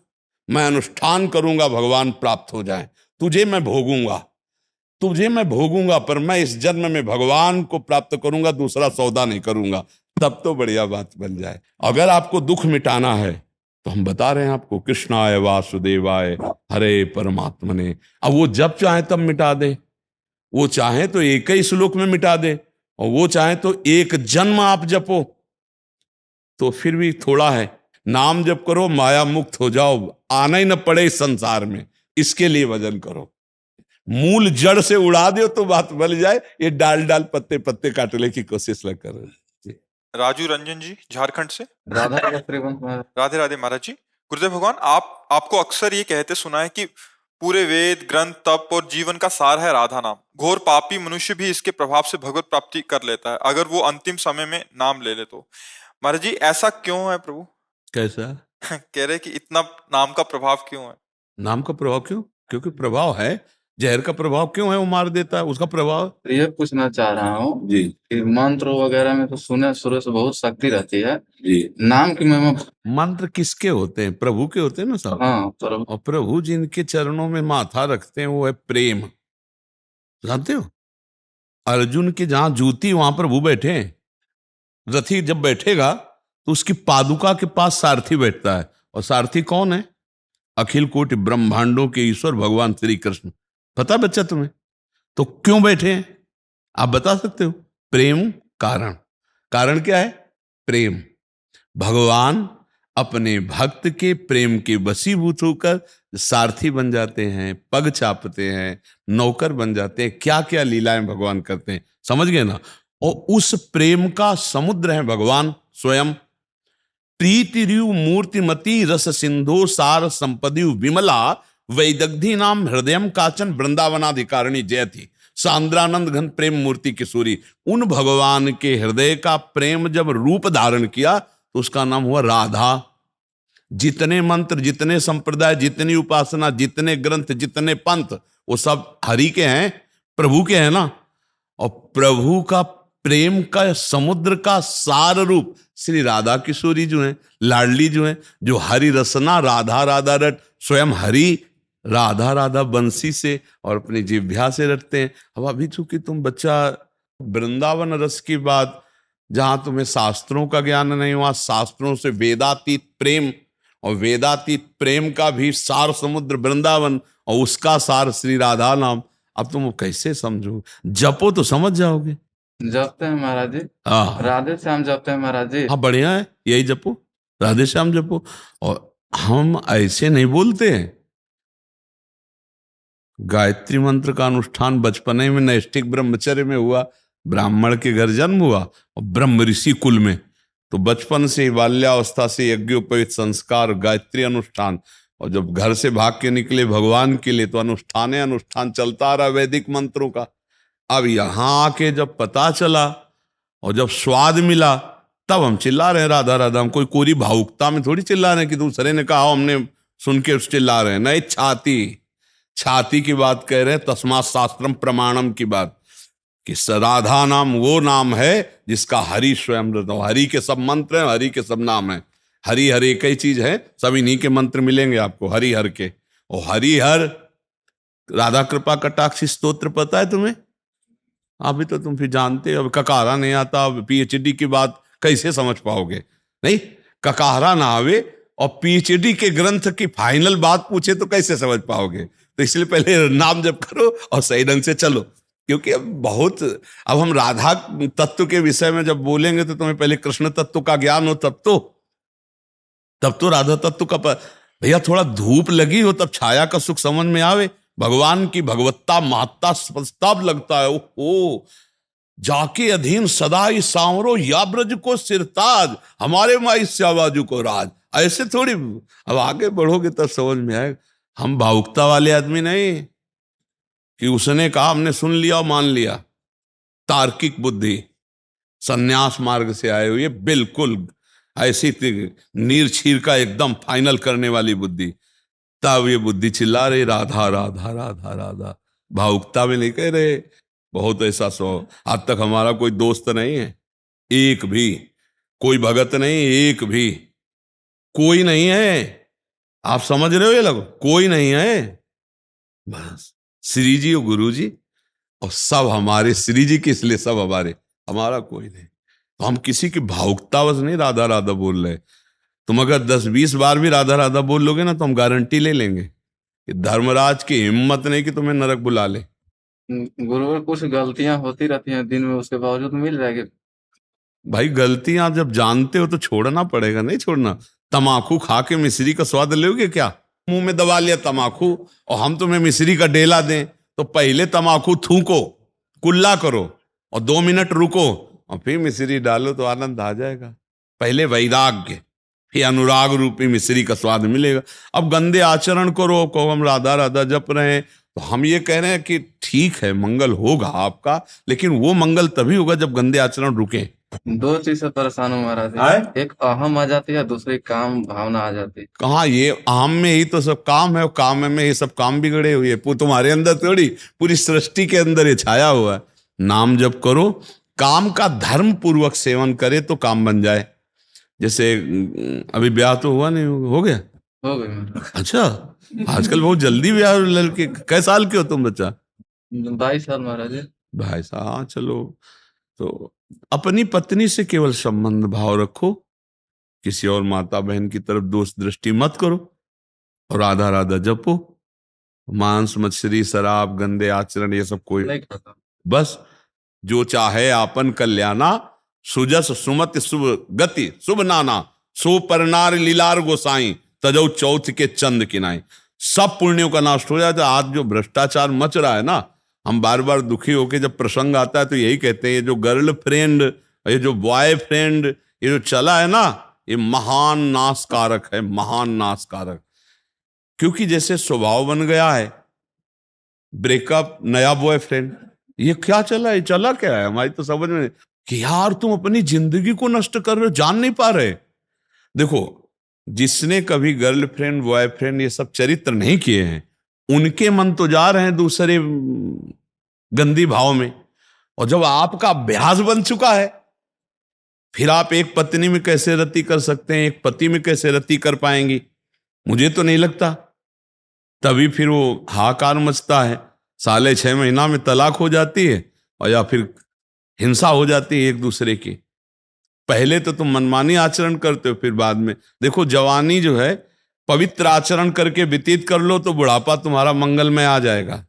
मैं अनुष्ठान करूंगा भगवान प्राप्त हो जाए, तुझे मैं भोगूंगा, पर मैं इस जन्म में भगवान को प्राप्त करूंगा, दूसरा सौदा नहीं करूंगा, तब तो बढ़िया बात बन जाए। अगर आपको दुख मिटाना है तो हम बता रहे हैं आपको, कृष्णाय वासुदेवाय हरे परमात्मने। अब वो जब चाहे तब मिटा दे, वो चाहे तो एक ही श्लोक में मिटा दे, और वो चाहे तो एक जन्म आप जपो, तो फिर भी थोड़ा है। नाम जप करो, माया मुक्त हो जाओ, आना ही न पड़े इस संसार में, इसके लिए भजन करो। मूल जड़ से उड़ा दो तो बात बन जाए, ये डाल पत्ते पत्ते काटने की कोशिश न करो।
राजू रंजन जी झारखंड से।
राधे
राधे महाराज जी। गुरुदेव भगवान, आपको अक्सर ये कहते सुना है कि पूरे वेद ग्रंथ तप और जीवन का सार है राधा नाम। घोर पापी मनुष्य भी इसके प्रभाव से भगवत प्राप्ति कर लेता है अगर वो अंतिम समय में नाम ले ले तो। महाराज जी, ऐसा क्यों है प्रभु?
कैसा?
कह रहे कि इतना नाम का प्रभाव क्यों है?
नाम का प्रभाव क्यों? क्योंकि प्रभाव है। जहर का प्रभाव क्यों है? वो मार देता है, उसका प्रभाव।
ये पूछना चाह रहा हूँ
जी
कि मंत्र वगैरह में तो सुने शुरू से बहुत शक्ति रहती है जी, नाम की महिमा।
मंत्र किसके होते हैं? प्रभु के होते हैं ना साहब।
हाँ, प्रभु।
और प्रभु जिनके चरणों में माथा रखते हैं वो है प्रेम। जानते हो, अर्जुन की जहां जूती वहां प्रभु बैठे हैं। रथी जब बैठेगा तो उसकी पादुका के पास सारथी बैठता है, और सारथी कौन है? अखिल कोटि ब्रह्मांडों के ईश्वर भगवान श्री कृष्ण। पता बच्चा तुम्हें? तो क्यों बैठे हैं आप बता सकते हो? प्रेम कारण। कारण क्या है? प्रेम। भगवान अपने भक्त के प्रेम के वशीभूत होकर सारथी बन जाते हैं, पग चापते हैं, नौकर बन जाते हैं, क्या क्या लीलाएं भगवान करते हैं, समझ गए ना? और उस प्रेम का समुद्र है भगवान स्वयं। प्रीति रियु मूर्तिमती रस सिंधु सार संपदि विमला वैदग्धि नाम हृदयम काचन वृंदावनाधिकारिणी जयति सांद्रानंद घन प्रेम मूर्ति किशोरी। उन भगवान के हृदय का प्रेम जब रूप धारण किया तो उसका नाम हुआ राधा। जितने मंत्र, जितने संप्रदाय, जितनी उपासना, जितने ग्रंथ, जितने पंथ, वो सब हरि के हैं, प्रभु के हैं ना। और प्रभु का प्रेम का समुद्र का सार रूप श्री राधा किशोरी जो हैं, लाडली जो हैं, जो हरि रसना राधा राधा रट, स्वयं हरि राधा राधा बंसी से और अपनी जिह्वा से रटते हैं। अब अभी चूंकि तुम बच्चा वृंदावन रस की बात, जहां तुम्हें शास्त्रों का ज्ञान नहीं हुआ, शास्त्रों से वेदातीत प्रेम, और वेदातीत प्रेम का भी सार समुद्र वृंदावन, और उसका सार श्री राधा नाम। अब तुम वो कैसे समझो? जपो तो समझ जाओगे।
जपते हैं महाराज जी,
हाँ
राधे श्याम जपते हैं महाराज जी।
हाँ, बढ़िया है, यही जपो, राधे श्याम जपो। और हम ऐसे नहीं बोलते हैं। गायत्री मंत्र का अनुष्ठान बचपने में नैष्ठिक ब्रह्मचर्य में हुआ, ब्राह्मण के घर जन्म हुआ और ब्रह्म ऋषि कुल में, तो बचपन से ही बाल्यावस्था से यज्ञोपवीत संस्कार, गायत्री अनुष्ठान, और जब घर से भाग के निकले भगवान के लिए तो अनुष्ठान चलता रहा वैदिक मंत्रों का। अब यहां आके जब पता चला और जब स्वाद मिला, तब हम चिल्ला रहे हैं राधा राधा। हम कोई कोरी भावुकता में थोड़ी चिल्ला रहे हैं कि दूसरे ने कहा हमने सुन के चिल्ला रहे हैं, नहीं, छाती की बात कह रहे हैं, तस्मात् शास्त्रम प्रमाणम की बात, कि राधा नाम वो नाम है जिसका हरि स्वयं, हरि के सब मंत्र हैं, हरि के सब नाम हैं। हरि हर एक ही चीज है, सब इन्हीं के मंत्र मिलेंगे आपको, हरि हर के। और हरि हर राधा कृपा कटाक्ष स्तोत्र पता है तुम्हें? अभी तो तुम फिर जानते हो, अब ककारा नहीं आता, पीएचडी की बात कैसे समझ पाओगे? नहीं, ककारा ना आवे और पीएचडी के ग्रंथ की फाइनल बात पूछे तो कैसे समझ पाओगे? तो इसलिए पहले नाम जप करो और सही ढंग से चलो, क्योंकि अब हम राधा तत्व के विषय में जब बोलेंगे तो तुम्हें पहले कृष्ण तत्व का ज्ञान हो, तब तो राधा तत्व का भैया थोड़ा धूप लगी हो तब छाया का सुख समझ में आवे। भगवान की भगवत्ता महत्ता स्पष्टाप लगता है। ओ जाके अधीन सदा ही सांवरो, या ब्रज को सिरताज, हमारे माई श्याबाजू को राज। ऐसे थोड़ी, अब आगे बढ़ोगे तब समझ में आएगा। हम भावुकता वाले आदमी नहीं कि उसने कहा हमने सुन लिया और मान लिया। तार्किक बुद्धि, सन्यास मार्ग से आए हुए, बिल्कुल ऐसी नीर छीर का एकदम फाइनल करने वाली बुद्धि। तब ये बुद्धि चिल्ला रही राधा राधा राधा राधा, भावुकता में नहीं कह रहे। बहुत ऐसा आज तक हमारा कोई दोस्त नहीं है, एक भी, कोई भगत नहीं, एक भी कोई नहीं है। आप समझ रहे हो? ये लोग कोई नहीं है, बस श्री जी और गुरु जी, और सब हमारे श्री जी के, इसलिए सब हमारा कोई नहीं। तो हम किसी की भावुकतावश नहीं राधा राधा बोल रहे। तुम अगर 10-20 बार भी राधा राधा बोल लोगे ना तो हम गारंटी ले लेंगे कि धर्मराज की हिम्मत नहीं कि तुम्हें नरक बुला ले।
गुरुवर कुछ गलतियां होती रहती हैं दिन में, उसके बावजूद मिल जाएगी।
भाई गलतियां जब जानते हो तो छोड़ना पड़ेगा, नहीं छोड़ना। तमाकू खा के मिश्री का स्वाद लोगे क्या? मुंह में दबा लिया तमाकू और हम तुम्हें मिश्री का डेला दें तो पहले तमाकू थूको, कुल्ला करो और 2 मिनट रुको और फिर मिश्री डालो तो आनंद आ जाएगा। पहले वैराग्य, फिर अनुराग रूपी मिश्री का स्वाद मिलेगा। अब गंदे आचरण करो, को हम राधा राधा जप रहे हैं, तो हम ये कह रहे हैं कि ठीक है मंगल होगा आपका, लेकिन वो मंगल तभी होगा जब गंदे आचरण रुके।
2 चीज से परेशान हूँ महाराज जी, एक अहम आ जाती है, दूसरी काम भावना आ जाती है।
कहाँ, ये अहम में ही तो सब काम है, और काम में ही सब काम बिगड़े हुए है। तुम्हारे अंदर थोड़ी, पूरी सृष्टि के अंदर ये छाया हुआ है। नाम जप करो, काम का धर्म पूर्वक सेवन करे तो काम बन जाए। जैसे अभी ब्याह तो हुआ नहीं, हो गया?
हो गई महाराज।
अच्छा, आजकल बहुत जल्दी ब्याह लड़के। कै साल के हो तुम बच्चा?
22 साल महाराज जी।
भाई साहब, हाँ चलो। तो अपनी पत्नी से केवल संबंध भाव रखो, किसी और माता बहन की तरफ दोष दृष्टि मत करो, और राधा राधा जपो। मांस मछली शराब गंदे आचरण ये सब कोई
नहीं खाता।
बस जो चाहे आपन कल्याणा, सुजस सुमत शुभ गति शुभ नाना, सो परनार लीलार गोसाई, तजौ चौथ के चंद किनाई। सब पुण्यों का नाश हो जाता है। आज जो भ्रष्टाचार मच रहा है ना, हम बार बार दुखी होके जब प्रसंग आता है तो यही कहते हैं, ये जो गर्ल फ्रेंड, ये जो बॉय फ्रेंड, ये जो चला है ना, ये महान नाशकारक है, महान नाशकारक। क्योंकि जैसे स्वभाव बन गया है, ब्रेकअप, नया बॉयफ्रेंड, ये क्या चला है, चला क्या है हमारी तो समझ में कि यार तुम अपनी जिंदगी को नष्ट कर रहे हो, जान नहीं पा रहे। देखो, जिसने कभी गर्लफ्रेंड बॉयफ्रेंड ये सब चरित्र नहीं किए हैं, उनके मन तो जा रहे हैं दूसरे गंदी भाव में। और जब आपका अभ्यास बन चुका है, फिर आप एक पत्नी में कैसे रति कर सकते हैं, एक पति में कैसे रति कर पाएंगी? मुझे तो नहीं लगता। तभी फिर वो हाहाकार मचता है, 6.5 महीना में तलाक हो जाती है, और या फिर हिंसा हो जाती है एक दूसरे की। पहले तो तुम मनमानी आचरण करते हो, फिर बाद में देखो जवानी जो है पवित्र आचरण करके व्यतीत कर लो तो बुढ़ापा तुम्हारा मंगलमय आ जाएगा,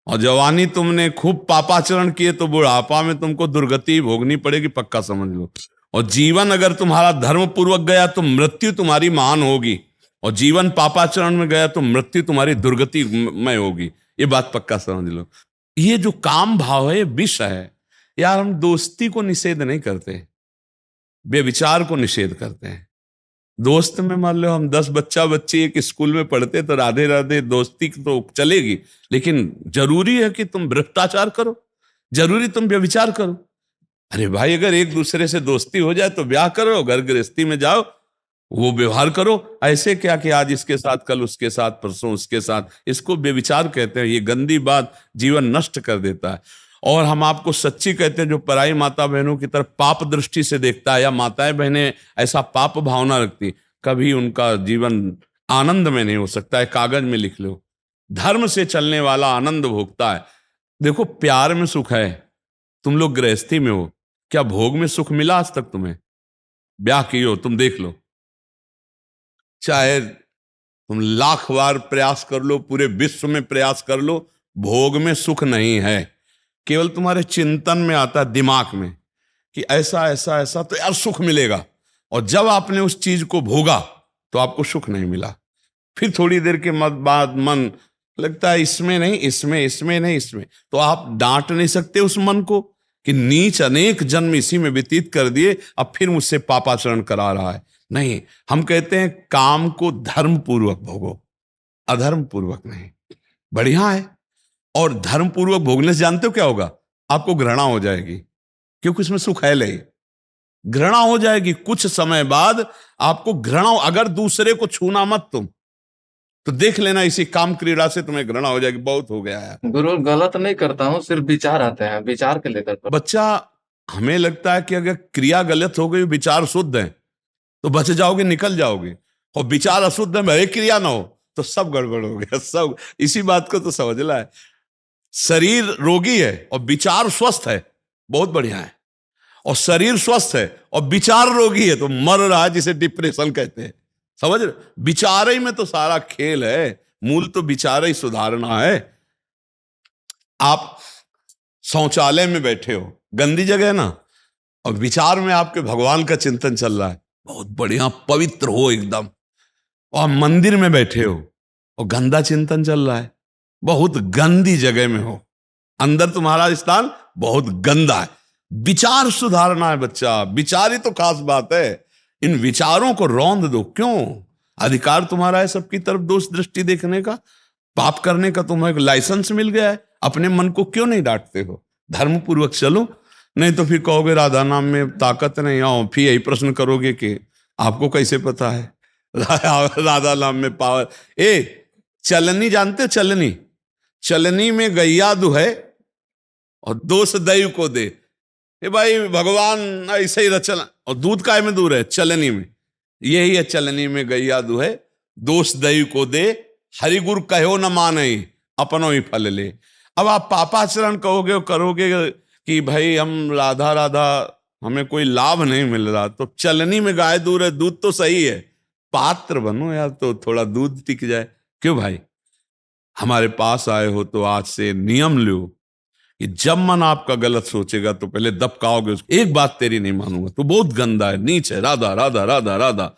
और जवानी तुमने खूब पापाचरण किए तो बुढ़ापा में तुमको दुर्गति भोगनी पड़ेगी, पक्का समझ लो। और जीवन अगर तुम्हारा धर्म पूर्वक गया तो मृत्यु तुम्हारी महान होगी, और जीवन पापाचरण में गया तो मृत्यु तुम्हारी दुर्गति में होगी, ये बात पक्का समझ लो। ये जो काम भाव है, विष है यार। हम दोस्ती को निषेध नहीं करते, व्यभिचार को निषेध करते हैं। दोस्त में मान लो हम 10 बच्चा बच्ची एक स्कूल में पढ़ते तो राधे राधे दोस्ती तो चलेगी, लेकिन जरूरी है कि तुम भ्रष्टाचार करो, जरूरी तुम व्यभिचार करो? अरे भाई, अगर एक दूसरे से दोस्ती हो जाए तो ब्याह करो, घर गृहस्थी में जाओ, वो व्यवहार करो। ऐसे क्या कि आज इसके साथ, कल उसके साथ, परसों उसके साथ, इसको व्यभिचार कहते हैं। ये गंदी बात जीवन नष्ट कर देता है। और हम आपको सच्ची कहते हैं, जो पराई माता बहनों की तरफ पाप दृष्टि से देखता है, या माताएं बहनें ऐसा पाप भावना रखती, कभी उनका जीवन आनंद में नहीं हो सकता है। कागज में लिख लो, धर्म से चलने वाला आनंद भोगता है। देखो, प्यार में सुख है, तुम लोग गृहस्थी में हो, क्या भोग में सुख मिला आज तक तुम्हें? ब्याह की हो तुम देख लो, चाहे तुम लाख बार प्रयास कर लो, पूरे विश्व में प्रयास कर लो, भोग में सुख नहीं है। केवल तुम्हारे चिंतन में आता है, दिमाग में, कि ऐसा ऐसा ऐसा तो यार सुख मिलेगा, और जब आपने उस चीज को भोगा तो आपको सुख नहीं मिला। फिर थोड़ी देर के बाद मन लगता है इसमें नहीं, इसमें, इसमें नहीं, इसमें। तो आप डांट नहीं सकते उस मन को कि नीच अनेक जन्म इसी में व्यतीत कर दिए, अब फिर मुझसे पापाचरण करा रहा है। नहीं, हम कहते हैं काम को धर्म पूर्वक भोगो, अधर्म पूर्वक नहीं। बढ़िया है। और धर्म पूर्वक भोगने से जानते हो क्या होगा? आपको घृणा हो जाएगी, क्योंकि इसमें सुख है नहीं। घृणा हो जाएगी कुछ समय बाद, आपको घृणा। अगर दूसरे को छूना मत तुम, तो देख लेना इसी काम क्रीड़ा से तुम्हें घृणा हो जाएगी, बहुत हो गया है।
गुरु गलत नहीं करता हूँ, सिर्फ विचार आते हैं, विचार के लेकर
बच्चा, हमें लगता है कि अगर क्रिया गलत हो गई, विचार शुद्ध है तो बच जाओगे, निकल जाओगे, और विचार अशुद्ध है, भले क्रिया ना हो तो सब गड़बड़ हो गया सब। इसी बात को तो समझना है। शरीर रोगी है और विचार स्वस्थ है, बहुत बढ़िया है। और शरीर स्वस्थ है और विचार रोगी है तो मर रहा है, जिसे डिप्रेशन कहते हैं। समझ रहे? विचार ही में तो सारा खेल है, मूल तो विचार ही सुधारना है। आप शौचालय में बैठे हो, गंदी जगह है ना, और विचार में आपके भगवान का चिंतन चल रहा है, बहुत बढ़िया, पवित्र हो एकदम। और मंदिर में बैठे हो और गंदा चिंतन चल रहा है, बहुत गंदी जगह में हो, अंदर तुम्हारा स्थान बहुत गंदा है। विचार सुधारना है बच्चा, विचार ही तो खास बात है। इन विचारों को रौंद दो। क्यों? अधिकार तुम्हारा है सबकी तरफ दोष दृष्टि देखने का, पाप करने का तुम्हें एक लाइसेंस मिल गया है। अपने मन को क्यों नहीं डांटते हो? धर्म पूर्वक चलो, नहीं तो फिर कहोगे राधा नाम में ताकत नहीं। आओ, फिर यही प्रश्न करोगे कि आपको कैसे पता है राधा नाम में पावर। चलनी जानते हो? चलनी, चलनी में गैया दुहे और दोष दैव को दे। भाई भगवान ऐसे ही रचना, और दूध काय में दूर है? चलनी में। यही है, चलनी में गैया दुहे, दोष दैव को दे, हरि गुरु कहो न माने, अपनो ही फल ले। अब आप पापाचरण कहोगे और करोगे कि भाई हम राधा राधा, हमें कोई लाभ नहीं मिल रहा, तो चलनी में गाय दूर है, दूध तो सही है, पात्र बनो यार तो थोड़ा दूध टिक जाए। क्यों भाई? हमारे पास आए हो तो आज से नियम लो कि जब मन आपका गलत सोचेगा तो पहले दबकाओगे उसको। एक बात तेरी नहीं मानूंगा, तो बहुत गंदा है, नीच है, राधा राधा राधा राधा।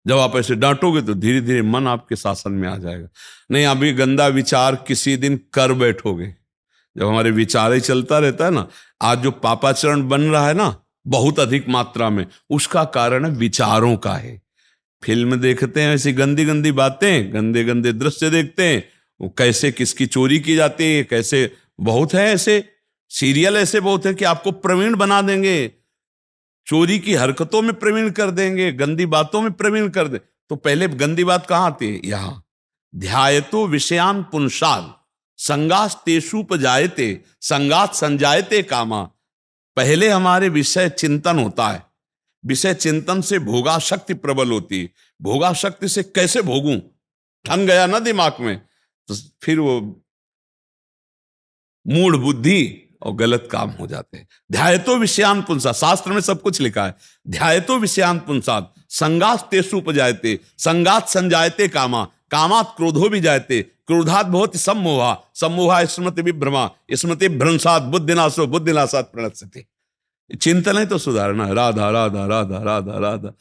जब आप ऐसे डांटोगे तो धीरे धीरे मन आपके शासन में आ जाएगा। नहीं, अभी गंदा विचार किसी दिन कर बैठोगे। जब हमारे विचार ही चलता रहता है ना, आज जो पापाचरण बन रहा है ना बहुत अधिक मात्रा में, उसका कारण विचारों का है। फिल्म देखते हैं ऐसी गंदी गंदी बातें, गंदे गंदे दृश्य देखते हैं, वो कैसे किसकी चोरी की जाती है, कैसे, बहुत है ऐसे सीरियल, ऐसे बहुत है कि आपको प्रवीण बना देंगे, चोरी की हरकतों में प्रवीण कर देंगे, गंदी बातों में प्रवीण कर दे। तो पहले गंदी बात कहां आती है? यहां। ध्यायतो विषयान पुंसाल संगास तेषुपजायते संगात संजायते कामा। पहले हमारे विषय चिंतन होता है, विषय चिंतन से भोगाशक्ति प्रबल होती है। भोगाशक्ति से कैसे भोगूं ठन गया ना दिमाग में, तो फिर वो मूढ़ बुद्धि और गलत काम हो जाते हैं। ध्यायतो विषयान पुंसा, शास्त्र में सब कुछ लिखा है। ध्यायतो विषयान पुंसात संगात तेषु उपजायते, संगात संजायते कामा, कामात क्रोधो भी जायते, क्रोधात बहुत सम्मोहा, सम्मोहा स्मृति विभ्रमा, स्मृति भ्रंशात बुद्धिनाशो, बुद्धिनाशात प्रणश्यति। चिंतन है तो सुधारना है। राधा राधा राधा राधा राधा,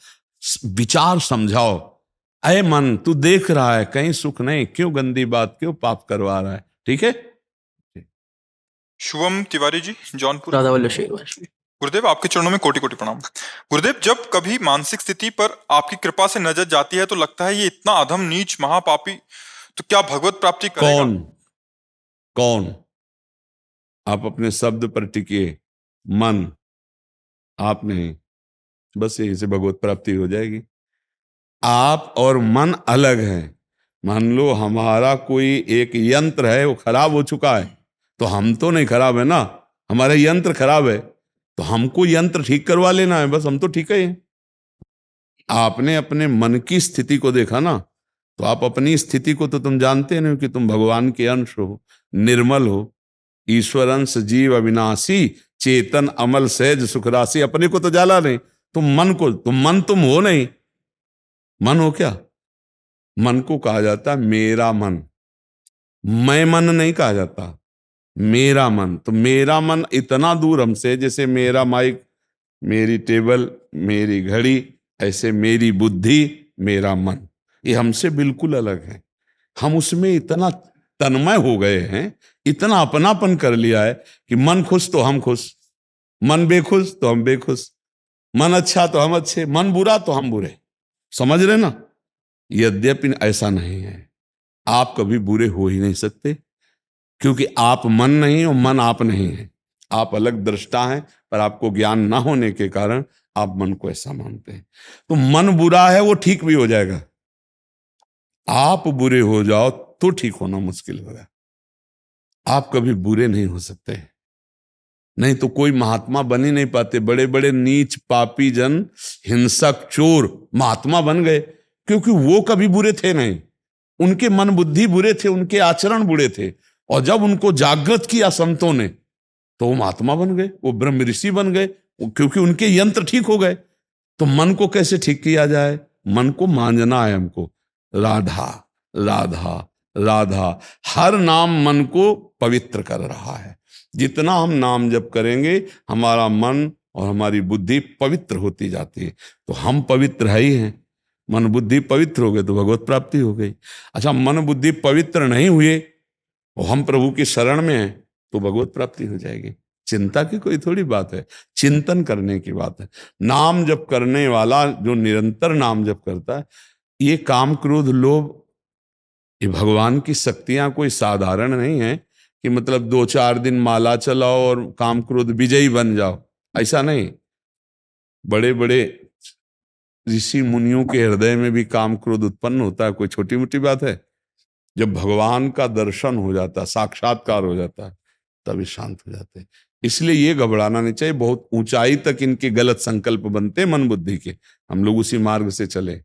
विचार समझाओ। अय मन, तू देख रहा है कहीं सुख नहीं, क्यों गंदी बात, क्यों पाप करवा रहा है? ठीक है।
शुभम तिवारी जी, जौनपुर।
राधा वल्लभ शेरवंश।
गुरुदेव आपके चरणों में कोटि कोटि प्रणाम। गुरुदेव, जब कभी मानसिक स्थिति पर आपकी कृपा से नजर जाती है तो लगता है ये इतना अधम नीच महापापी तो क्या भगवत प्राप्ति करेगा?
कौन कौन? आप अपने शब्द पर टिकिए। मन, आप नहीं। बस यही से भगवत प्राप्ति हो जाएगी। आप और मन अलग है। मान लो हमारा कोई एक यंत्र है, वो खराब हो चुका है, तो हम तो नहीं खराब है ना, हमारा यंत्र खराब है, तो हमको यंत्र ठीक करवा लेना है, बस हम तो ठीक है। आपने अपने मन की स्थिति को देखा ना, तो आप अपनी स्थिति को तो तुम जानते नहीं कि तुम भगवान के अंश हो, निर्मल हो, ईश्वर अंश, जीव अविनाशी, चेतन अमल सहज सुखराशि। अपने को तो जाला नहीं, तुम मन को, तुम हो नहीं। मन हो क्या? मन को कहा जाता है मेरा मन, मैं मन नहीं कहा जाता, मेरा मन। तो मेरा मन इतना दूर हमसे, जैसे मेरा माइक, मेरी टेबल, मेरी घड़ी, ऐसे मेरी बुद्धि, मेरा मन, ये हमसे बिल्कुल अलग है। हम उसमें इतना तन्मय हो गए हैं, इतना अपनापन कर लिया है कि मन खुश तो हम खुश, मन बेखुश तो हम बेखुश, मन अच्छा तो हम अच्छे, मन बुरा तो हम बुरे। समझ रहे ना? यद्यपि ऐसा नहीं है, आप कभी बुरे हो ही नहीं सकते, क्योंकि आप मन नहीं हो, मन आप नहीं है। आप अलग दृष्टा हैं, पर आपको ज्ञान ना होने के कारण आप मन को ऐसा मानते हैं। तो मन बुरा है, वो ठीक भी हो जाएगा। आप बुरे हो जाओ तो ठीक होना मुश्किल होगा। आप कभी बुरे नहीं हो सकते, नहीं तो कोई महात्मा बन ही नहीं पाते। बड़े बड़े नीच पापी जन, हिंसक, चोर महात्मा बन गए, क्योंकि वो कभी बुरे थे नहीं, उनके मन बुद्धि बुरे थे, उनके आचरण बुरे थे, और जब उनको जागृत किया संतों ने तो वो महात्मा बन गए, वो ब्रह्म ऋषि बन गए, क्योंकि उनके यंत्र ठीक हो गए। तो मन को कैसे ठीक किया जाए? मन को मांझना है हमको। राधा राधा राधा, हर नाम मन को पवित्र कर रहा है। जितना हम नाम जप करेंगे, हमारा मन और हमारी बुद्धि पवित्र होती जाती है। तो हम पवित्र है ही हैं। मन बुद्धि पवित्र हो गए तो भगवत प्राप्ति हो गई। अच्छा, मन बुद्धि पवित्र नहीं हुए और हम प्रभु की शरण में हैं तो भगवत प्राप्ति हो जाएगी। चिंता की कोई थोड़ी बात है, चिंतन करने की बात है। नाम जप करने वाला जो निरंतर नाम जप करता है, ये काम क्रोध लोभ, ये भगवान की शक्तियां कोई साधारण नहीं है कि मतलब 2-4 दिन माला चलाओ और काम क्रोध विजयी बन जाओ, ऐसा नहीं। बड़े बड़े ऋषि मुनियों के हृदय में भी काम क्रोध उत्पन्न होता है, कोई छोटी मोटी बात है? जब भगवान का दर्शन हो जाता, साक्षात्कार हो जाता है, तभी शांत हो जाते हैं। इसलिए ये घबराना नहीं चाहिए। बहुत ऊंचाई तक इनके गलत संकल्प बनते मन बुद्धि के, हम लोग उसी मार्ग से चले।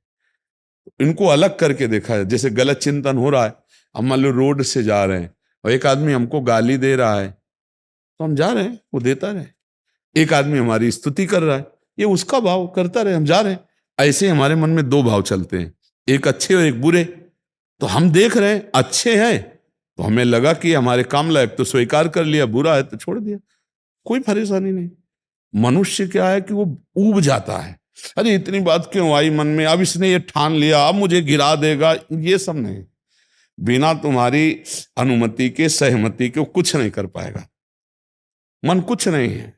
इनको अलग करके देखा है। जैसे गलत चिंतन हो रहा है, हम मान लो रोड से जा रहे हैं और एक आदमी हमको गाली दे रहा है, तो हम जा रहे हैं, वो देता रहे। एक आदमी हमारी स्तुति कर रहा है, ये उसका भाव करता रहे, हम जा रहे हैं। ऐसे हमारे मन में 2 भाव चलते हैं, एक अच्छे और एक बुरे। तो हम देख रहे हैं अच्छे हैं तो हमें लगा कि हमारे काम लायक, तो स्वीकार कर लिया, बुरा है तो छोड़ दिया, कोई परेशानी नहीं। मनुष्य क्या है कि वो ऊब जाता है, अरे इतनी बात क्यों आई मन में, अब इसने ये ठान लिया, अब मुझे गिरा देगा। ये सब नहीं, बिना तुम्हारी अनुमति के, सहमति के, वो कुछ नहीं कर पाएगा। मन कुछ नहीं है,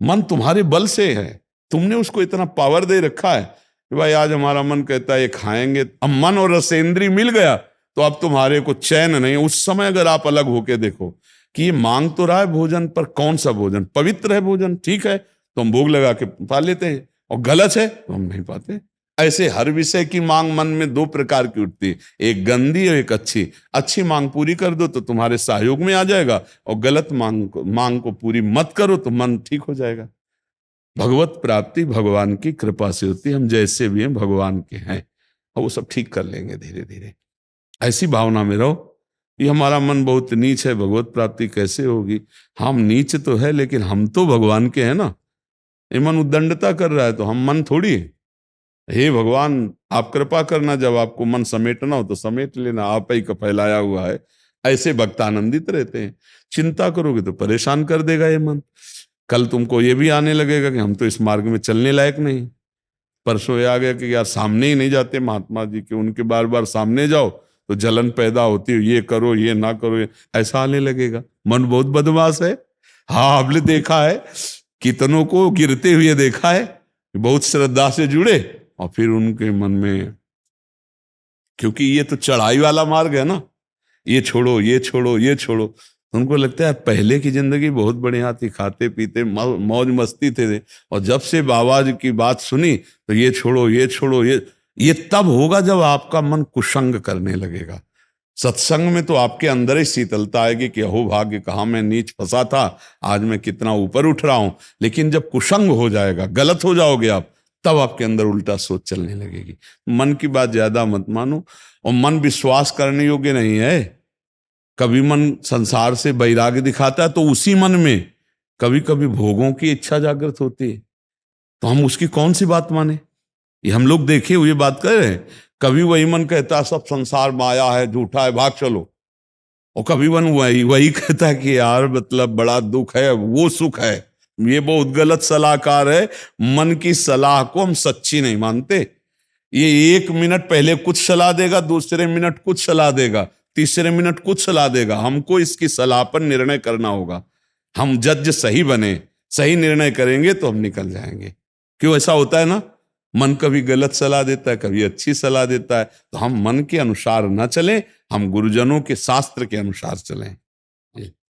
मन तुम्हारे बल से है। तुमने उसको इतना पावर दे रखा है कि भाई आज हमारा मन कहता है ये खाएंगे, अब मन और रसेंद्री मिल गया तो अब तुम्हारे को चैन नहीं। उस समय अगर आप अलग होके देखो कि ये मांग तो रहा है भोजन, पर कौन सा भोजन? पवित्र है भोजन, ठीक है, तो हम भोग लगा के पा लेते हैं, और गलत है तो हम नहीं पाते। ऐसे हर विषय की मांग मन में 2 प्रकार की उठती है, एक गंदी और एक अच्छी। अच्छी मांग पूरी कर दो तो तुम्हारे सहयोग में आ जाएगा, और गलत मांग को पूरी मत करो तो मन ठीक हो जाएगा। भगवत प्राप्ति भगवान की कृपा से होती है। हम जैसे भी हैं भगवान के हैं, और वो सब ठीक कर लेंगे धीरे धीरे। ऐसी भावना में रहो। ये हमारा मन बहुत नीच है, भगवत प्राप्ति कैसे होगी? हम नीच तो है लेकिन हम तो भगवान के हैं ना। ये मन उद्दंडता कर रहा है तो हम मन थोड़ी है। हे भगवान, आप कृपा करना, जब आपको मन समेटना हो तो समेट लेना, आप ही का फैलाया हुआ है। ऐसे भक्त आनंदित रहते हैं। चिंता करोगे तो परेशान कर देगा ये मन। कल तुमको ये भी आने लगेगा कि हम तो इस मार्ग में चलने लायक नहीं। परसों ये आ गया कि यार सामने ही नहीं जाते महात्मा जी के, उनके बार बार सामने जाओ तो जलन पैदा होती है, ये करो ये ना करो, ऐसा आने लगेगा। मन बहुत बदमाश है। हाँ, आपने देखा है, कितनों को गिरते हुए देखा है, बहुत श्रद्धा से जुड़े और फिर उनके मन में, क्योंकि ये तो चढ़ाई वाला मार्ग है ना, ये छोड़ो ये छोड़ो ये छोड़ो, तो उनको लगता है पहले की जिंदगी बहुत बढ़िया थी, खाते पीते मौज मस्ती थे, और जब से बाबा जी की बात सुनी तो ये छोड़ो ये छोड़ो, ये तब होगा जब आपका मन कुसंग करने लगेगा। सत्संग में तो आपके अंदर ही शीतलता आएगी कि अहो भाग्य, कहाँ मैं नीच फंसा था, आज मैं कितना ऊपर उठ रहा हूं। लेकिन जब कुसंग हो जाएगा, गलत हो जाओगे आप, तब आपके अंदर उल्टा सोच चलने लगेगी। मन की बात ज्यादा मत मानो, और मन विश्वास करने योग्य नहीं है। कभी मन संसार से वैराग्य दिखाता है तो उसी मन में कभी कभी भोगों की इच्छा जागृत होती है, तो हम उसकी कौन सी बात माने? ये हम लोग देखे हुए बात कर रहे हैं। कभी वही मन कहता है सब संसार माया है, झूठा है, भाग चलो, और कभी मन वही कहता है कि यार मतलब बड़ा दुख है, वो सुख है। ये बहुत गलत सलाहकार है। मन की सलाह को हम सच्ची नहीं मानते। ये 1 मिनट पहले कुछ सलाह देगा, दूसरे मिनट कुछ सलाह देगा, तीसरे मिनट कुछ सलाह देगा। हमको इसकी सलाह पर निर्णय करना होगा। हम जज सही बने, सही निर्णय करेंगे तो हम निकल जाएंगे। क्यों ऐसा होता है ना, मन कभी गलत सलाह देता है, कभी अच्छी सलाह देता है, तो हम मन के अनुसार न चलें, हम गुरुजनों के शास्त्र के अनुसार चलें।